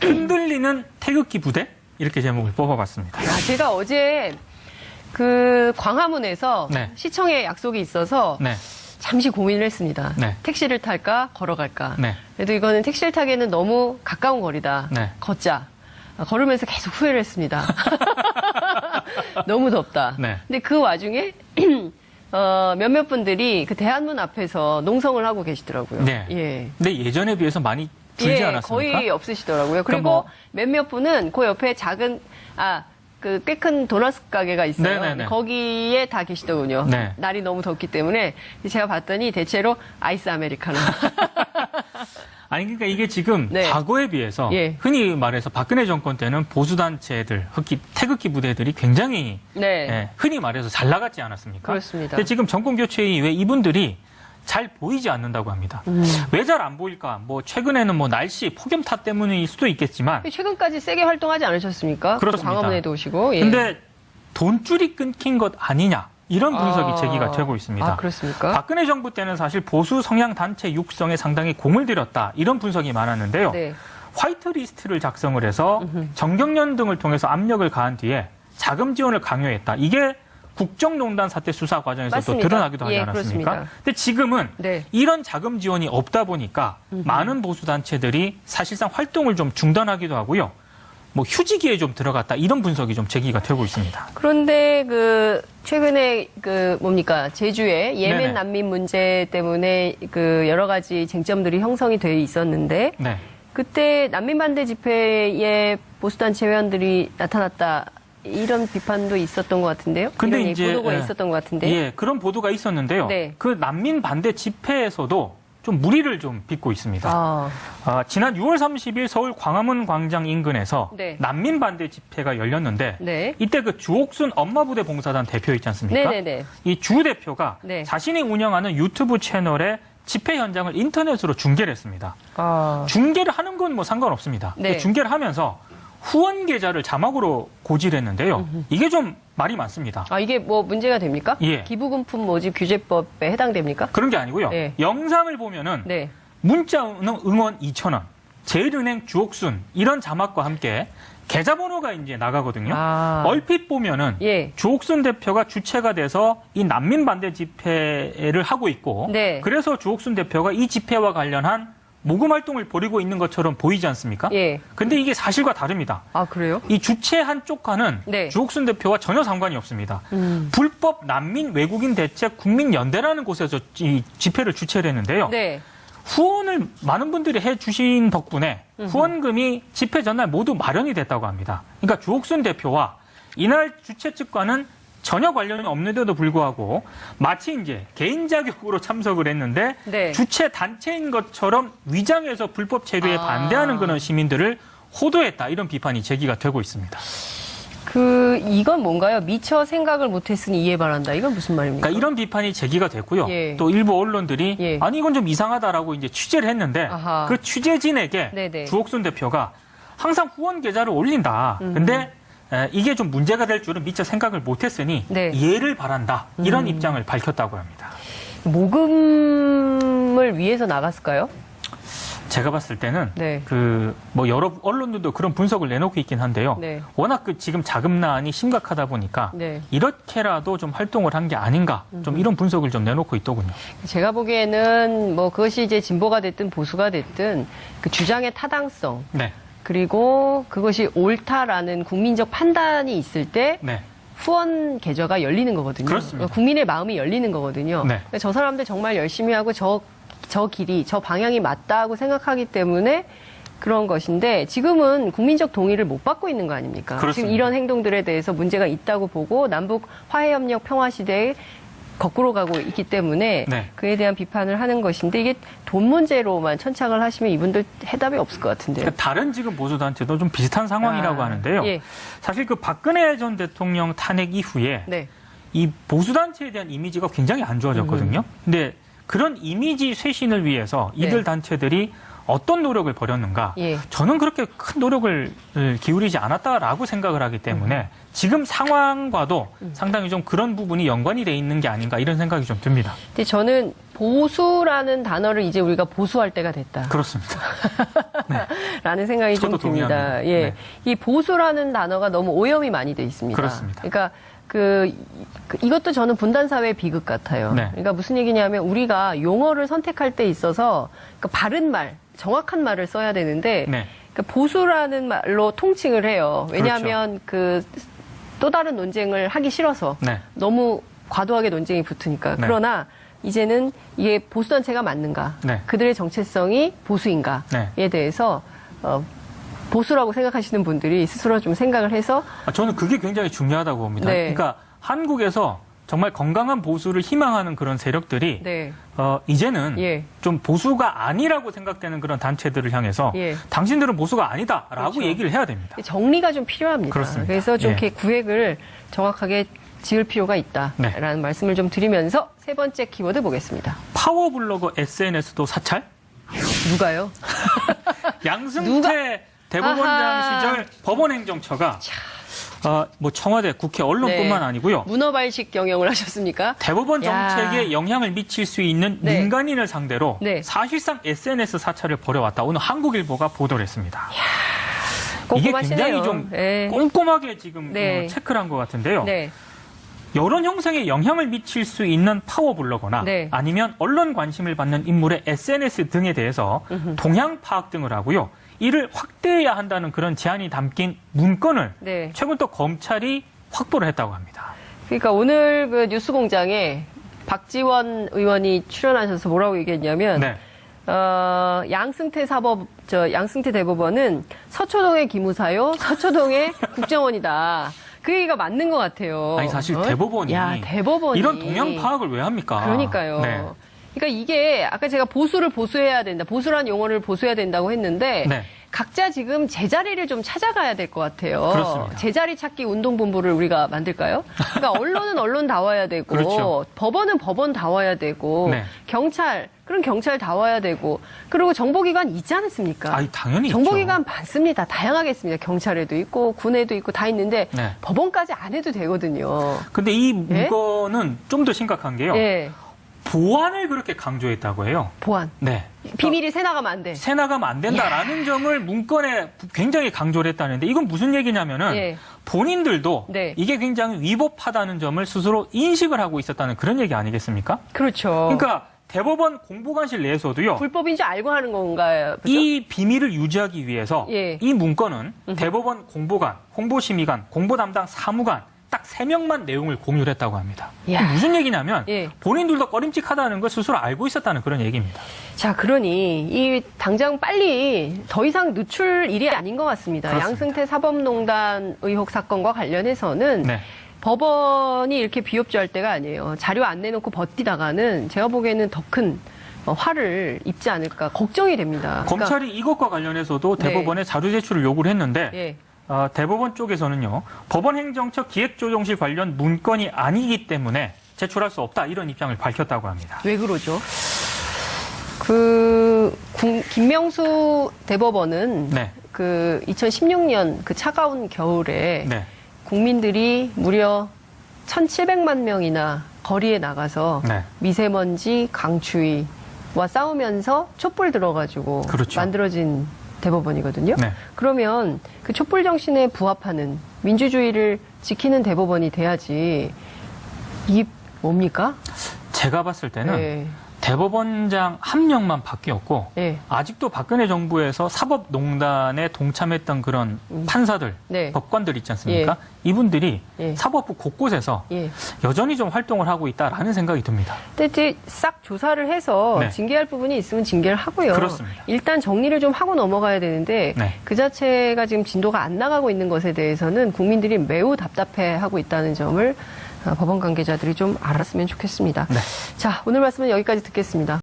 흔들리는 태극기 부대 이렇게 제목을 뽑아봤습니다. 제가 어제 그 광화문에서 네. 시청에 약속이 있어서 네. 잠시 고민을 했습니다. 네. 택시를 탈까 걸어갈까. 네. 그래도 이거는 택시를 타기에는 너무 가까운 거리다. 네. 걷자. 걸으면서 계속 후회를 했습니다. 너무 덥다. 네. 근데 그 와중에 몇몇 분들이 그 대한문 앞에서 농성을 하고 계시더라고요. 네. 예. 근데 예전에 비해서 많이 줄지 않았습니까? 거의 없으시더라고요. 그리고 뭐- 몇몇 분은 그 옆에 작은 그 꽤 큰 도넛 가게가 있어요. 네네네. 거기에 다 계시더군요. 네. 날이 너무 덥기 때문에 제가 봤더니 대체로 아이스 아메리카노. 아니 그러니까 이게 지금 네. 과거에 비해서 예. 흔히 말해서 박근혜 정권 때는 보수단체들, 태극기 부대들이 굉장히 네. 예, 흔히 말해서 잘 나갔지 않았습니까? 그렇습니다. 근데 지금 정권 교체 이후에 이분들이 잘 보이지 않는다고 합니다. 왜 잘 안 보일까? 뭐 최근에는 뭐 날씨, 폭염타 때문일 수도 있겠지만 최근까지 세게 활동하지 않으셨습니까? 그렇습니다. 광화문에도 오시고. 예. 근데 돈줄이 끊긴 것 아니냐? 이런 분석이 아. 제기가 되고 있습니다. 그렇습니까? 박근혜 정부 때는 사실 보수 성향 단체 육성에 상당히 공을 들였다. 이런 분석이 많았는데요. 네. 화이트리스트를 작성을 해서 정경련 등을 통해서 압력을 가한 뒤에 자금 지원을 강요했다. 이게 국정농단 사태 수사 과정에서 또 맞습니다. 드러나기도 하지 예, 않았습니까? 그렇습니다. 근데 지금은 네. 이런 자금 지원이 없다 보니까 많은 보수단체들이 사실상 활동을 좀 중단하기도 하고요. 뭐 휴지기에 좀 들어갔다. 이런 분석이 좀 제기가 되고 있습니다. 그런데 최근에 제주의 예멘 네네. 난민 문제 때문에 여러 가지 쟁점들이 형성이 돼 있었는데 네. 그때 난민 반대 집회에 보수단체 회원들이 나타났다. 이런 비판도 있었던 것 같은데요. 근데 이런 이제 보도가 있었던 것 같은데. 예, 그런 보도가 있었는데요. 네. 그 난민 반대 집회에서도 좀 무리를 좀 빚고 있습니다. 지난 6월 30일 서울 광화문 광장 인근에서 네. 난민 반대 집회가 열렸는데 네. 이때 그 주옥순 엄마부대 봉사단 대표 있지 않습니까? 네네네. 이 주 대표가 네. 자신이 운영하는 유튜브 채널에 집회 현장을 인터넷으로 중계를 했습니다. 아. 중계를 하는 건 뭐 상관없습니다. 네. 중계를 하면서 후원 계좌를 자막으로 고지했는데요. 이게 좀 말이 많습니다. 이게 뭐 문제가 됩니까? 예. 기부금품 모집 규제법에 해당됩니까? 그런 게 아니고요. 네. 영상을 보면은 네. 문자 응원 2,000원, 제일은행 주옥순 이런 자막과 함께 계좌번호가 이제 나가거든요. 얼핏 보면은 예. 주옥순 대표가 주체가 돼서 이 난민 반대 집회를 하고 있고, 네. 그래서 주옥순 대표가 이 집회와 관련한 모금 활동을 벌이고 있는 것처럼 보이지 않습니까? 예. 근데 이게 사실과 다릅니다. 그래요? 이 주최한 쪽과는 네. 주옥순 대표와 전혀 상관이 없습니다. 불법 난민 외국인 대책 국민연대라는 곳에서 이 집회를 주최를 했는데요. 네. 후원을 많은 분들이 해주신 덕분에 후원금이 집회 전날 모두 마련이 됐다고 합니다. 그러니까 주옥순 대표와 이날 주최 측과는 전혀 관련이 없는데도 불구하고 마치 이제 개인 자격으로 참석을 했는데 네. 주최 단체인 것처럼 위장해서 불법 체류에 반대하는 그런 시민들을 호도했다. 이런 비판이 제기가 되고 있습니다. 이건 뭔가요? 미처 생각을 못했으니 이해 바란다. 이건 무슨 말입니까? 그러니까 이런 비판이 제기가 됐고요. 예. 또 일부 언론들이 예. 아니 이건 좀 이상하다라고 이제 취재를 했는데 아하. 그 취재진에게 네네. 주옥순 대표가 항상 후원 계좌를 올린다. 근데 이게 좀 문제가 될 줄은 미처 생각을 못했으니 네. 이해를 바란다. 이런 입장을 밝혔다고 합니다. 모금을 위해서 나갔을까요? 제가 봤을 때는 네. 뭐 여러 언론들도 그런 분석을 내놓고 있긴 한데요. 네. 워낙 지금 자금난이 심각하다 보니까 네. 이렇게라도 좀 활동을 한 게 아닌가. 좀 이런 분석을 좀 내놓고 있더군요. 제가 보기에는 그것이 이제 진보가 됐든 보수가 됐든 그 주장의 타당성 네. 그리고 그것이 옳다라는 국민적 판단이 있을 때 네. 후원 계좌가 열리는 거거든요. 그렇습니다. 국민의 마음이 열리는 거거든요. 네. 저 사람들 정말 열심히 하고 저 길이, 저 방향이 맞다고 생각하기 때문에 그런 것인데 지금은 국민적 동의를 못 받고 있는 거 아닙니까? 그렇습니다. 지금 이런 행동들에 대해서 문제가 있다고 보고 남북 화해협력 평화시대에 거꾸로 가고 있기 때문에 네. 그에 대한 비판을 하는 것인데 이게 돈 문제로만 천착을 하시면 이분들 해답이 없을 것 같은데요. 그러니까 다른 지금 보수단체도 좀 비슷한 상황이라고 하는데요. 예. 사실 박근혜 전 대통령 탄핵 이후에 네. 이 보수단체에 대한 이미지가 굉장히 안 좋아졌거든요. 근데 그런 이미지 쇄신을 위해서 이들 네. 단체들이 어떤 노력을 벌였는가? 예. 저는 그렇게 큰 노력을 기울이지 않았다라고 생각을 하기 때문에 지금 상황과도 상당히 좀 그런 부분이 연관이 돼 있는 게 아닌가 이런 생각이 좀 듭니다. 근데 저는 보수라는 단어를 이제 우리가 보수할 때가 됐다. 그렇습니다. 라는 생각이 좀 저도 듭니다. 동의합니다. 예. 네. 이 보수라는 단어가 너무 오염이 많이 돼 있습니다. 그렇습니다. 그러니까 이것도 저는 분단사회의 비극 같아요. 네. 그러니까 무슨 얘기냐면 우리가 용어를 선택할 때 있어서 그러니까 바른 말, 정확한 말을 써야 되는데 네. 그러니까 보수라는 말로 통칭을 해요. 왜냐하면 또 다른 논쟁을 하기 싫어서 네. 너무 과도하게 논쟁이 붙으니까. 네. 그러나 이제는 이게 보수단체가 맞는가, 네. 그들의 정체성이 보수인가에 네. 대해서 보수라고 생각하시는 분들이 스스로 좀 생각을 해서 저는 그게 굉장히 중요하다고 봅니다. 네. 그러니까 한국에서 정말 건강한 보수를 희망하는 그런 세력들이 네. 이제는 예. 좀 보수가 아니라고 생각되는 그런 단체들을 향해서 예. 당신들은 보수가 아니다라고 그렇죠. 얘기를 해야 됩니다. 정리가 좀 필요합니다. 그렇습니다. 그래서 좀 예. 이렇게 구획을 정확하게 지을 필요가 있다라는 네. 말씀을 좀 드리면서 세 번째 키워드 보겠습니다. 파워블로거 SNS도 사찰? 누가요? 양승태 대법원장 아하. 시절 법원행정처가 청와대, 국회, 언론뿐만 네. 아니고요. 문어발식 경영을 하셨습니까? 대법원 야. 정책에 영향을 미칠 수 있는 네. 민간인을 상대로 네. 사실상 SNS 사찰을 벌여왔다. 오늘 한국일보가 보도를 했습니다. 이게 꼼꼼하시네요. 굉장히 좀 네. 꼼꼼하게 지금 네. 체크를 한 것 같은데요. 네. 여론 형성에 영향을 미칠 수 있는 파워블로거나 네. 아니면 언론 관심을 받는 인물의 SNS 등에 대해서 동향 파악 등을 하고요. 이를 확대해야 한다는 그런 제안이 담긴 문건을 네. 최근 또 검찰이 확보를 했다고 합니다. 그러니까 오늘 그 뉴스공장에 박지원 의원이 출연하셔서 뭐라고 얘기했냐면 네. 양승태 대법원은 서초동의 기무사요, 서초동의 국정원이다. 그 얘기가 맞는 것 같아요. 아니 사실 대법원이 대법원이 이런 동향 파악을 왜 합니까? 그러니까요. 네. 그러니까 이게 아까 제가 보수를 보수해야 된다, 보수란 용어를 보수해야 된다고 했는데 네. 각자 지금 제자리를 좀 찾아가야 될 것 같아요. 그렇습니다. 제자리 찾기 운동본부를 우리가 만들까요? 그러니까 언론은 언론다워야 되고 그렇죠. 법원은 법원다워야 되고 네. 그럼 경찰다워야 되고 그리고 정보기관 있지 않습니까? 아니, 당연히 정보기관 많습니다. 다양하게 있습니다. 경찰에도 있고 군에도 있고 다 있는데 네. 법원까지 안 해도 되거든요. 근데 이 예? 문건은 좀 더 심각한 게요. 예, 보안을 그렇게 강조했다고 해요. 보안. 네. 비밀이 새나가면 안 돼. 새나가면 안 된다라는 점을 문건에 굉장히 강조를 했다는데 이건 무슨 얘기냐면은 예. 본인들도 네. 이게 굉장히 위법하다는 점을 스스로 인식을 하고 있었다는 그런 얘기 아니겠습니까? 그렇죠. 그러니까 대법원 공보관실 내에서도요. 불법인 줄 알고 하는 건가요? 그죠? 이 비밀을 유지하기 위해서 예. 이 문건은 대법원 공보관, 홍보심의관, 공보담당 사무관 딱 3명만 내용을 공유를 했다고 합니다. 이야. 무슨 얘기냐면 예. 본인들도 꺼림칙하다는 걸 스스로 알고 있었다는 그런 얘기입니다. 자, 그러니 이 당장 빨리 더 이상 누출 일이 아닌 것 같습니다. 그렇습니다. 양승태 사법농단 의혹 사건과 관련해서는 네. 법원이 이렇게 비협조할 때가 아니에요. 자료 안 내놓고 버티다가는 제가 보기에는 더 큰 화를 입지 않을까 걱정이 됩니다. 검찰이 이것과 관련해서도 네. 대법원에 자료 제출을 요구를 했는데 예. 대법원 쪽에서는요. 법원행정처 기획조정실 관련 문건이 아니기 때문에 제출할 수 없다 이런 입장을 밝혔다고 합니다. 왜 그러죠? 김명수 대법원은 네. 2016년 그 차가운 겨울에 네. 국민들이 무려 1,700만 명이나 거리에 나가서 네. 미세먼지 강추위와 싸우면서 촛불 들어가지고 그렇죠. 만들어진 대법원이거든요. 네. 그러면 그 촛불 정신에 부합하는 민주주의를 지키는 대법원이 돼야지 이게 뭡니까? 제가 봤을 때는 네. 대법원장 한 명만 바뀌었고 네. 아직도 박근혜 정부에서 사법농단에 동참했던 그런 판사들, 네. 법관들 있지 않습니까? 이분들이 예. 사법부 곳곳에서 예. 여전히 좀 활동을 하고 있다라는 생각이 듭니다. 근데 이제 싹 조사를 해서 네. 징계할 부분이 있으면 징계를 하고요. 그렇습니다. 일단 정리를 좀 하고 넘어가야 되는데 네. 그 자체가 지금 진도가 안 나가고 있는 것에 대해서는 국민들이 매우 답답해하고 있다는 점을 법원 관계자들이 좀 알았으면 좋겠습니다. 네. 자, 오늘 말씀은 여기까지 듣겠습니다.